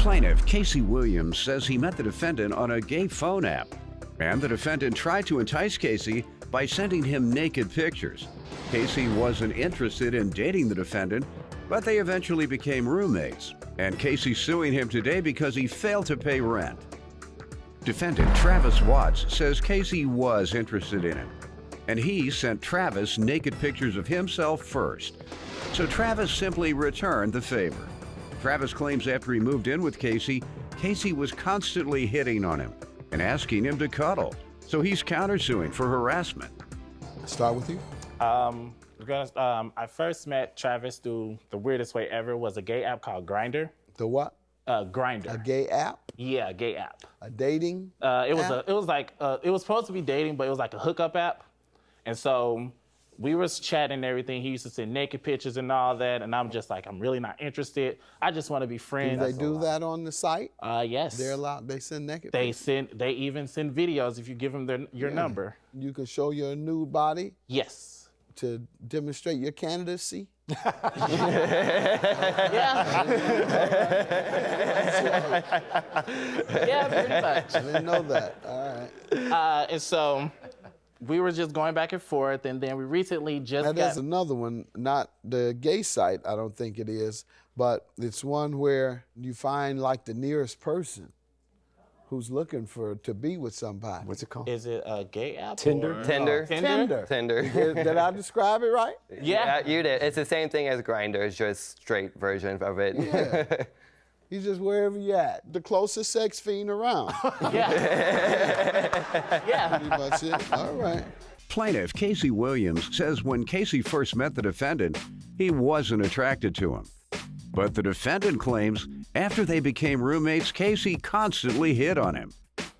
Plaintiff Casey Williams says he met the defendant on a gay phone app, and the defendant tried to entice Casey by sending him naked pictures. Casey wasn't interested in dating the defendant, but they eventually became roommates, and Casey's suing him today because he failed to pay rent. Defendant Travis Watts says Casey was interested in him, and he sent Travis naked pictures of himself first. So Travis simply returned the favor. Travis claims after he moved in with Casey, Casey was constantly hitting on him and asking him to cuddle. So he's countersuing for harassment. Start with you. I first met Travis through the weirdest way ever. Was a gay app called Grindr. The what? Grindr. A gay app? Yeah, a gay app. A dating? It app? was supposed to be dating, but it was like a hookup app. And so we was chatting and everything. He used to send naked pictures and all that, and I'm just like, I'm really not interested. I just want to be friends. Do they do that on the site? Yes. They're allowed. They send naked. They even send videos if you give them your number. You can show your nude body. Yes. To demonstrate your candidacy. Yeah, pretty much. I didn't know that. All right. And so we were just going back and forth, and then we recently just now, there's another one, not the gay site, I don't think it is, but it's one where you find like the nearest person who's looking to be with somebody. What's it called? Is it a gay app? Tinder. Or, Tinder. Tinder. Did I describe it right? Yeah. You did. It's the same thing as Grindr. It's just straight version of it. Yeah. You just wherever you at. The closest sex fiend around. Yeah. Yeah. Pretty much it. All right. Plaintiff Casey Williams says when Casey first met the defendant, he wasn't attracted to him. But the defendant claims after they became roommates, Casey constantly hit on him.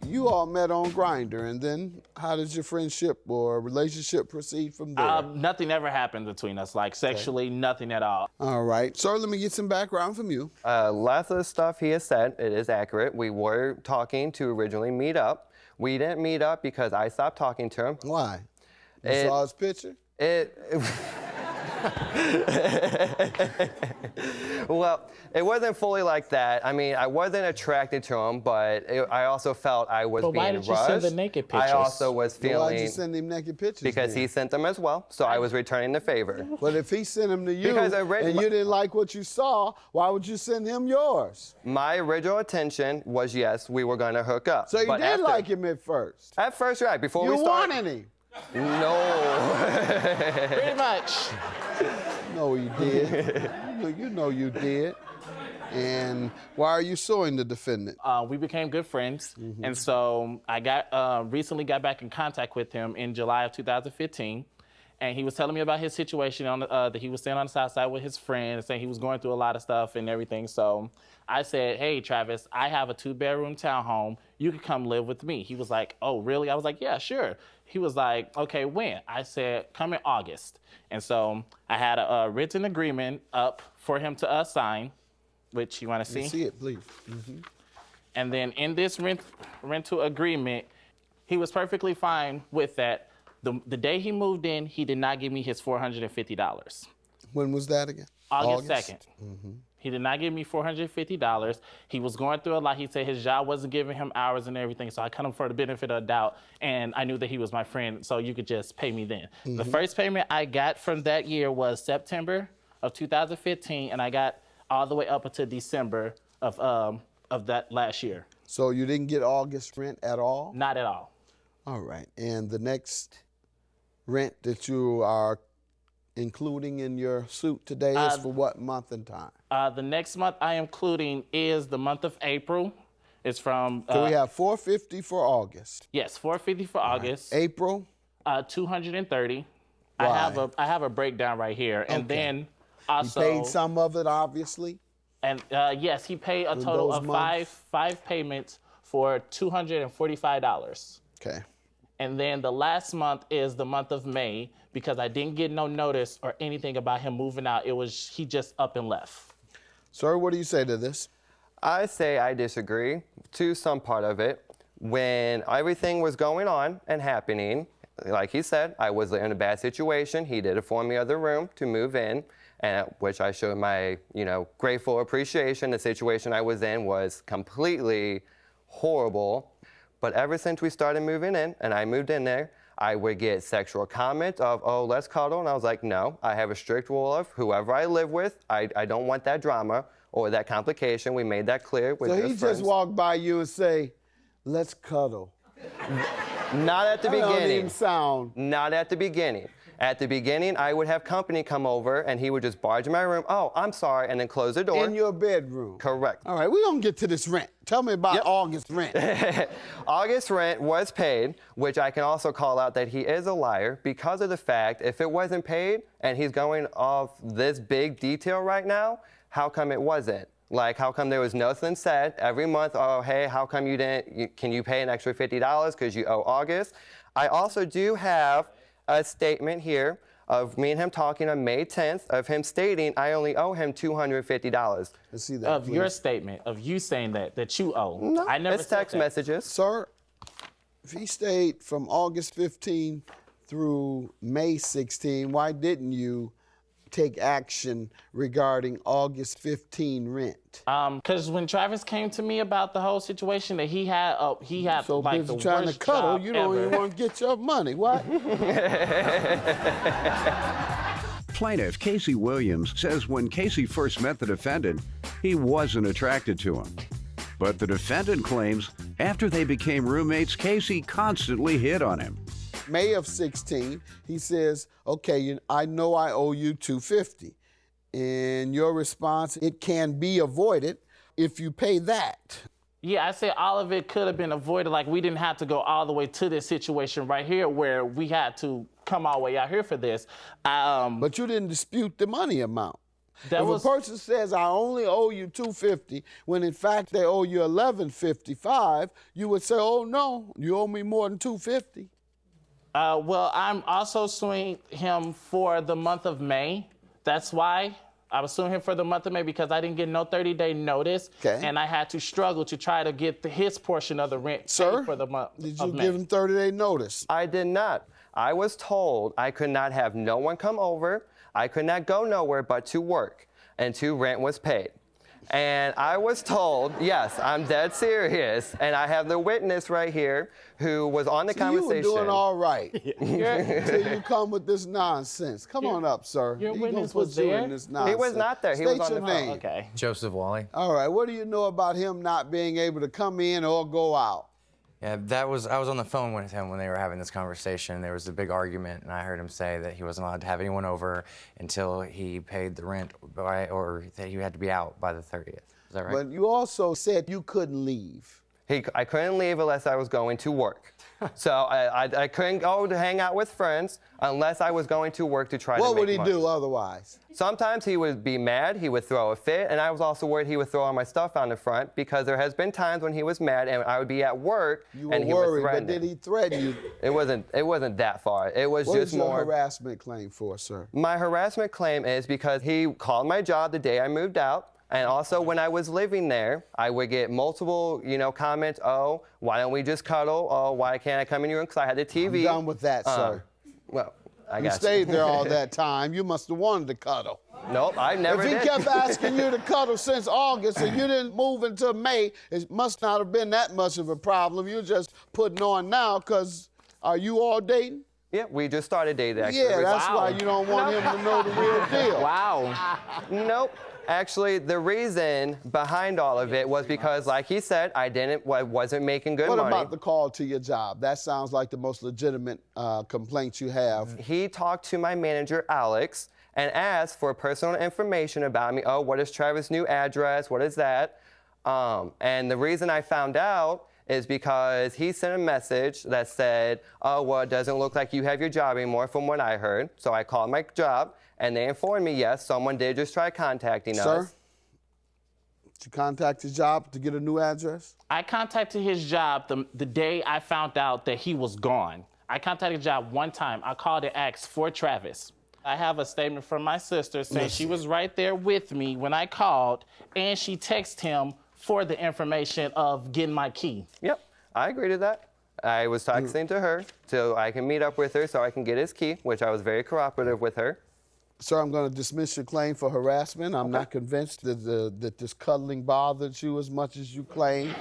You all met on Grindr, and then how did your friendship or relationship proceed from there? Nothing ever happened between us, like sexually, nothing at all. All right. Sir, let me get some background from you. Lots of the stuff he has said, it is accurate. We were talking to originally meet up. We didn't meet up because I stopped talking to him. Why? You saw his picture? Well, it wasn't fully like that. I mean, I wasn't attracted to him, but I also felt I was being rushed. Why did you send the naked pictures? I also was feeling... Why'd you send him naked pictures? Because he sent them as well, so I was returning the favor. But if he sent them to you Because and you didn't like what you saw, why would you send him yours? My original intention was, yes, we were going to hook up. So you did like him at first? At first, right. Before we You started... wanted him? No. Pretty much. No, you did. You know you did. And why are you suing the defendant? We became good friends, and so I recently got back in contact with him in July of 2015, and he was telling me about his situation that he was staying on the south side with his friend, saying he was going through a lot of stuff and everything. So I said, hey, Travis, I have a 2-bedroom townhome. You could come live with me. He was like, oh, really? I was like, yeah, sure. He was like, okay, when? I said, come in August. And so I had a written agreement up for him to sign, which you want to see? See it, please. And then in this rental agreement, he was perfectly fine with that. The day he moved in, he did not give me his $450. When was that again? August 2nd. He did not give me $450. He was going through a lot. He said his job wasn't giving him hours and everything, so I cut him for the benefit of the doubt, and I knew that he was my friend, so you could just pay me then. The first payment I got from that year was September of 2015, and I got all the way up until December of that last year. So you didn't get August rent at all? Not at all. All right. And the next rent that you are including in your suit today is for what month and time? The next month I am including is the month of April. It's from... So we have $450 for August. Yes, $450 for August. April? $230. Why? I have a breakdown right here. And then also... He paid some of it, obviously? And yes, he paid a total of five payments for $245. Okay. And then the last month is the month of May, because I didn't get no notice or anything about him moving out. He just up and left. Sir, what do you say to this? I say I disagree to some part of it. When everything was going on and happening, like he said, I was in a bad situation. He did inform me of the room to move in. and which I showed my, grateful appreciation. The situation I was in was completely horrible. But ever since we started moving in, and I moved in there, I would get sexual comments of, oh, let's cuddle. And I was like, no, I have a strict rule of whoever I live with, I don't want that drama or that complication. We made that clear with So your he friends. just walked by you and say, let's cuddle. Not at the That don't beginning. even sound. Not at the beginning. At the beginning, I would have company come over, and he would just barge in my room. Oh, I'm sorry, and then close the door. In your bedroom. Correct. All right, we're going to get to this rent. Tell me about August rent. August rent was paid, which I can also call out that he is a liar because of the fact if it wasn't paid and he's going off this big detail right now, how come it wasn't? Like, how come there was nothing said every month? Oh, hey, how come you didn't? Can you pay an extra $50 because you owe August? I also do have a statement here of me and him talking on May 10th of him stating I only owe him $250. Let's see that, Of please. your statement, of you saying that you owe. No, I never it's said text that. messages. Sir, if he stayed from August 15 through May 16, why didn't you take action regarding August 15 rent? Because when Travis came to me about the whole situation that he had So like busy the trying to worst cuddle, job you don't ever. even want to get your money. What? Plaintiff Casey Williams says when Casey first met the defendant, he wasn't attracted to him. But the defendant claims after they became roommates, Casey constantly hit on him. May of 16, he says, okay, I know I owe you $250. And your response, it can be avoided if you pay that. Yeah, I said all of it could have been avoided. Like, we didn't have to go all the way to this situation right here where we had to come all the way out here for this. But you didn't dispute the money amount. That If was- a person says, I only owe you $250, when in fact they owe you $11.55, you would say, oh no, you owe me more than $250. Well, I'm also suing him for the month of May. That's why I was suing him for the month of May, because I didn't get no 30-day notice. Okay. And I had to struggle to try to get his portion of the rent paid Sir, for the month did you of May. give him 30-day notice? I did not. I was told I could not have no one come over. I could not go nowhere but to work until rent was paid. And I was told, yes, I'm dead serious. And I have the witness right here who was on the conversation. You were doing all right until you come with this nonsense. Come on up, sir. your He gonna witness put was you there? in this nonsense. He was not there. He State was on your the name. Oh, okay. Joseph Wally. All right. What do you know about him not being able to come in or go out? Yeah, I was on the phone with him when they were having this conversation. There was a big argument, and I heard him say that he wasn't allowed to have anyone over until he paid the rent or that he had to be out by the 30th. Is that right? But you also said you couldn't leave. I couldn't leave unless I was going to work. So I couldn't go to hang out with friends unless I was going to work to try to make What would he money. do otherwise? Sometimes he would be mad, he would throw a fit, and I was also worried he would throw all my stuff on the front because there has been times when he was mad and I would be at work You and were he would worried, threaten but did it. he threaten you? It wasn't that far. It was What just is your more. harassment claim for, sir? My harassment claim is because he called my job the day I moved out. And also, when I was living there, I would get multiple, comments. Oh, why don't we just cuddle? Oh, why can't I come in your room? Because I had the TV. I'm done with that, sir. Well, I You got stayed there all that time. You must have wanted to cuddle. Nope, I never If he did. kept asking you to cuddle since August and you didn't move until May, it must not have been that much of a problem. You're just putting on now because are you all dating? Yeah, we just started dating. Actually. Yeah, that's Wow. why you don't want him to know the real deal. Wow. Nope. Actually, the reason behind all of it was because, like he said, I wasn't making good What money. about the call to your job? That sounds like the most legitimate complaint you have. He talked to my manager, Alex, and asked for personal information about me. Oh, what is Travis' new address? What is that? And the reason I found out is because he sent a message that said, oh, well, it doesn't look like you have your job anymore from what I heard. So I called my job, and they informed me, yes, someone did just try contacting Sir, us. did you contact his job to get a new address? I contacted his job the day I found out that he was gone. I contacted his job one time. I called and asked for Travis. I have a statement from my sister saying she was right there with me when I called, and she texted him for the information of getting my key. Yep, I agree to that. I was texting to her so I can meet up with her so I can get his key, which I was very cooperative with her. Sir, I'm going to dismiss your claim for harassment. I'm not convinced that this cuddling bothered you as much as you claim.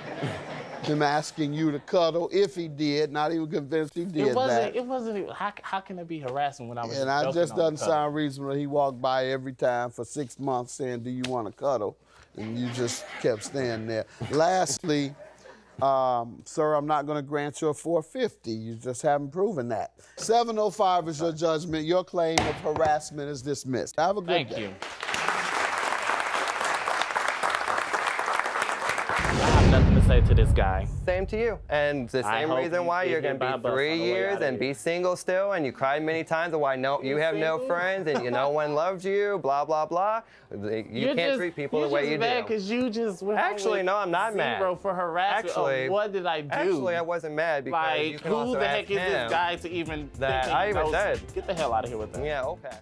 Him asking you to cuddle, if he did, not even convinced he did that. It wasn't. How can it be harassment when I was? And I just joking on doesn't the sound reasonable. He walked by every time for 6 months saying, "Do you want to cuddle?" And you just kept standing there. Lastly, sir, I'm not going to grant you a 450. You just haven't proven that. 705 is your judgment. Your claim of harassment is dismissed. Have a good day. Thank you. I have nothing to say to this guy. Same to you. And the I same hope reason you why get you're hit going by to a be bus on 3 the way years outta and here. be single still, and you cried many times of why you have no friends and no one loved you, blah, blah, blah. You can't treat people the way you do. You're just mad because you just went Actually, no, I'm not mad. zero for harassment. Actually, what did I do? Actually, I wasn't mad because you Like, can who also the ask heck is him this guy to even that think I he even knows? said. Get the hell out of here with that. Yeah, okay.